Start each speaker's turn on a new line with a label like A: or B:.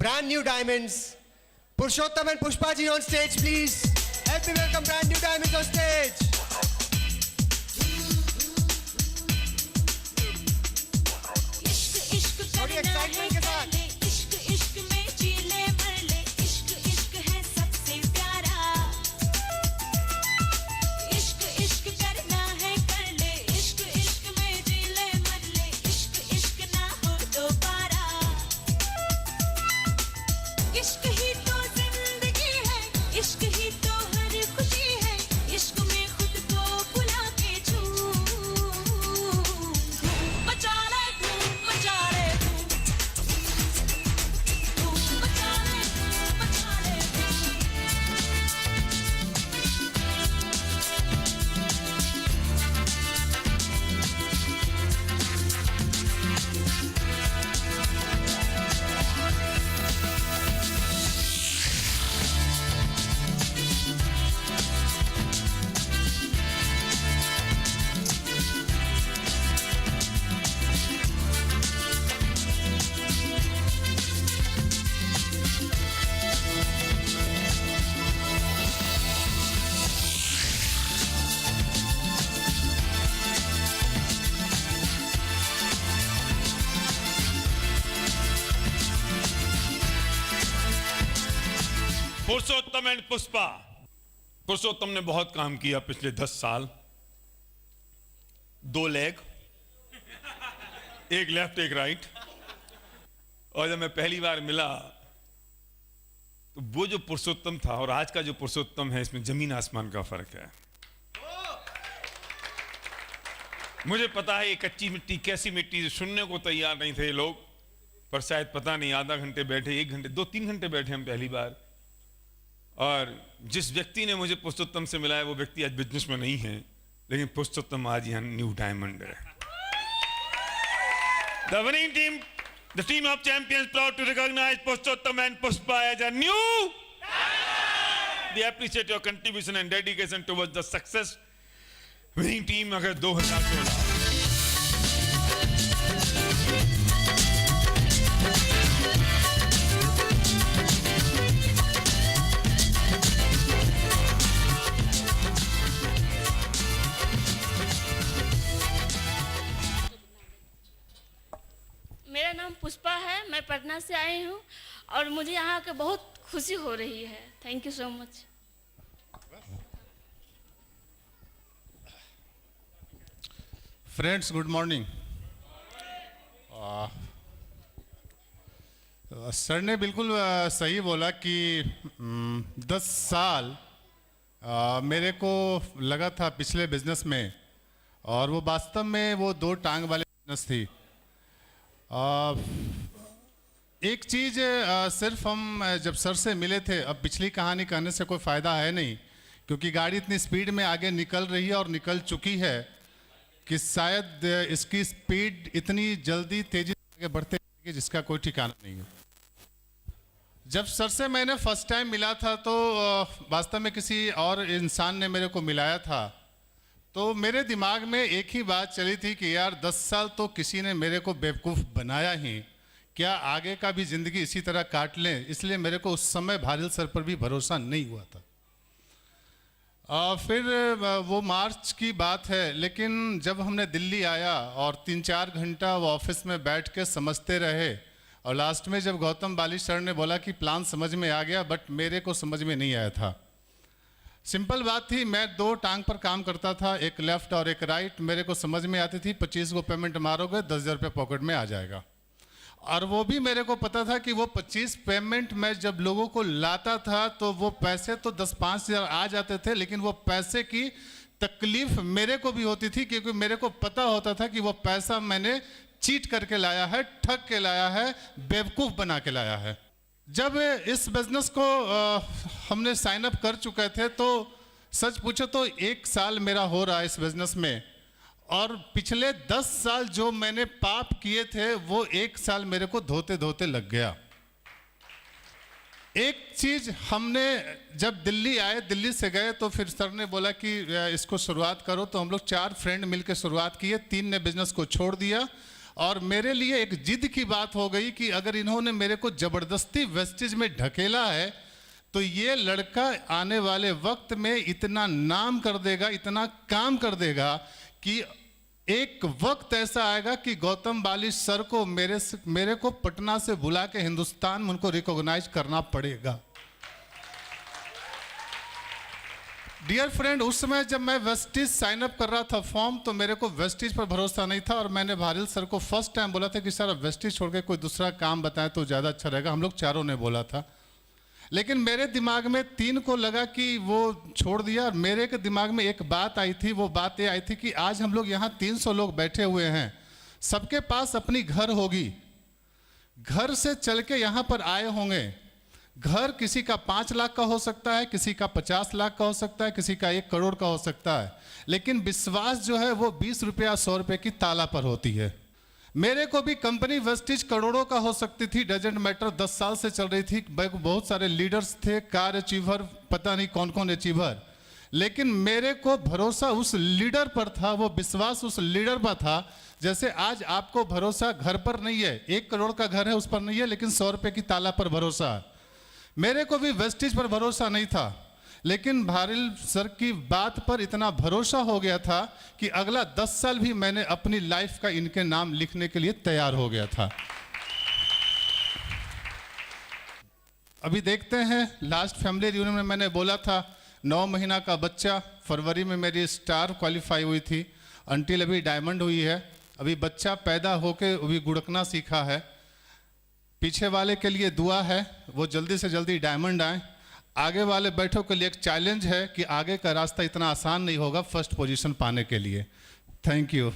A: brand new diamonds. Purushottam and Pushpa ji on stage, please. Help me welcome brand new diamonds on stage. थोड़ी excitement के साथ.
B: पुरुषोत्तम and Pushpa. पुरुषोत्तम ने बहुत काम किया पिछले 10 साल. 2 लेग, एक लेफ्ट एक राइट. और जब मैं पहली बार मिला तो वो जो पुरुषोत्तम था और आज का जो पुरुषोत्तम है, इसमें जमीन आसमान का फर्क है. मुझे पता है ये कच्ची मिट्टी कैसी मिट्टी, सुनने को तैयार नहीं थे लोग, पर शायद पता नहीं आधा घंटे बैठे, 1 घंटे 2-3 घंटे बैठे हम पहली बार. और जिस व्यक्ति ने मुझे पुरुषोत्तम से मिलाया वो व्यक्ति आज बिजनेस में नहीं है, लेकिन पुरुषोत्तम आज यहाँ न्यू डायमंड है. The winning team, the team of champions, proud to recognize Purushottam and Pushpa as a new diamond. They appreciate your contribution and dedication towards the success. Winning team अगर 2016.
C: मेरा नाम पुष्पा है, मैं पटना से आई हूँ और मुझे यहाँ आकर बहुत खुशी हो रही है. Thank you so much.
D: Friends, good morning. Sir ने बिल्कुल सही बोला कि 10 साल मेरे को लगा था पिछले बिजनेस में, और वो वास्तव में वो 2 टांग वाले बिजनेस थी. एक चीज़ सिर्फ हम जब सर से मिले थे, अब पिछली कहानी कहने से कोई फ़ायदा है नहीं, क्योंकि गाड़ी इतनी स्पीड में आगे निकल रही है और निकल चुकी है कि शायद इसकी स्पीड इतनी जल्दी तेज़ी से आगे बढ़ते रहेगी जिसका कोई ठिकाना नहीं है. जब सर से मैंने फर्स्ट टाइम मिला था तो वास्तव में किसी और इंसान ने मेरे को मिलाया था, तो मेरे दिमाग में एक ही बात चली थी कि यार 10 साल तो किसी ने मेरे को बेवकूफ़ बनाया ही, क्या आगे का भी ज़िंदगी इसी तरह काट लें. इसलिए मेरे को उस समय भारिल सर पर भी भरोसा नहीं हुआ था. फिर वो मार्च की बात है, लेकिन जब हमने दिल्ली आया और 3-4 घंटा वो ऑफिस में बैठ के समझते रहे, और लास्ट में जब गौतम बाली सर ने बोला कि प्लान समझ में आ गया, बट मेरे को समझ में नहीं आया था. सिंपल बात थी, मैं 2 टांग पर काम करता था, एक लेफ्ट और एक राइट. मेरे को समझ में आती थी 25 को पेमेंट मारोगे 10,000 रुपये पॉकेट में आ जाएगा. और वो भी मेरे को पता था कि वो 25 पेमेंट मैं जब लोगों को लाता था तो वो पैसे तो 10-5 हज़ार आ जाते थे, लेकिन वो पैसे की तकलीफ मेरे को भी होती थी, क्योंकि मेरे को पता होता था कि वो पैसा मैंने चीट करके लाया है, ठग के लाया है, बेवकूफ़ बना के लाया है. जब इस बिज़नेस को हमने साइन अप कर चुके थे तो सच पूछो तो 1 साल मेरा हो रहा है इस बिज़नेस में, और पिछले 10 साल जो मैंने पाप किए थे वो 1 साल मेरे को धोते धोते लग गया. एक चीज़ हमने जब दिल्ली आए, दिल्ली से गए तो फिर सर ने बोला कि इसको शुरुआत करो, तो हम लोग 4 फ्रेंड मिलकर शुरुआत किए. 3 ने बिजनेस को छोड़ दिया और मेरे लिए एक जिद की बात हो गई कि अगर इन्होंने मेरे को जबरदस्ती वेस्टेज में ढकेला है तो ये लड़का आने वाले वक्त में इतना नाम कर देगा, इतना काम कर देगा कि एक वक्त ऐसा आएगा कि गौतम बालिश सर को मेरे को पटना से बुला के हिंदुस्तान में उनको रिकॉग्नाइज करना पड़ेगा। डियर फ्रेंड, उस समय जब मैं वेस्टिज साइन अप कर रहा था फॉर्म, तो मेरे को वेस्टिज पर भरोसा नहीं था और मैंने भारिल सर को फर्स्ट टाइम बोला था कि सर अब वेस्टिज छोड़ के कोई दूसरा काम बताएं तो ज़्यादा अच्छा रहेगा। हम लोग चारों ने बोला था, लेकिन मेरे दिमाग में 3 को लगा कि वो छोड़ दिया और मेरे के दिमाग में एक बात आई थी। वो बात ये आई थी कि आज हम लोग यहाँ 300 लोग बैठे हुए हैं, सबके पास अपनी घर होगी, घर से चल के यहाँ पर आए होंगे। घर किसी का 5 लाख का हो सकता है, किसी का 50 लाख का हो सकता है, किसी का 1 करोड़ का हो सकता है, लेकिन विश्वास जो है वो 20 रुपया 100 रुपये की ताला पर होती है। मेरे को भी कंपनी वेस्टिज करोड़ों का हो सकती थी, डजेंट मैटर, 10 साल से चल रही थी, बहुत सारे लीडर्स थे, कार अचीवर, पता नहीं कौन कौन अचीवर, लेकिन मेरे को भरोसा उस लीडर पर था, वो विश्वास उस लीडर पर था। जैसे आज आपको भरोसा घर पर नहीं है, 1 करोड़ का घर है उस पर नहीं है, लेकिन 100 रुपये की ताला पर भरोसा है। मेरे को भी वेस्टिज पर भरोसा नहीं था, लेकिन भारिल सर की बात पर इतना भरोसा हो गया था कि अगला 10 साल भी मैंने अपनी लाइफ का इनके नाम लिखने के लिए तैयार हो गया था। अभी देखते हैं, लास्ट फैमिली रियूनियन में मैंने बोला था 9 महीना का बच्चा, फरवरी में मेरी स्टार क्वालिफाई हुई थी, अंटिल अभी डायमंड हुई है, अभी बच्चा पैदा होके अभी गुड़कना सीखा है। पीछे वाले के लिए दुआ है, वो जल्दी से जल्दी डायमंड आए। आगे वाले बैठों के लिए एक चैलेंज है कि आगे का रास्ता इतना आसान नहीं होगा फर्स्ट पोजीशन पाने के लिए। Thank you.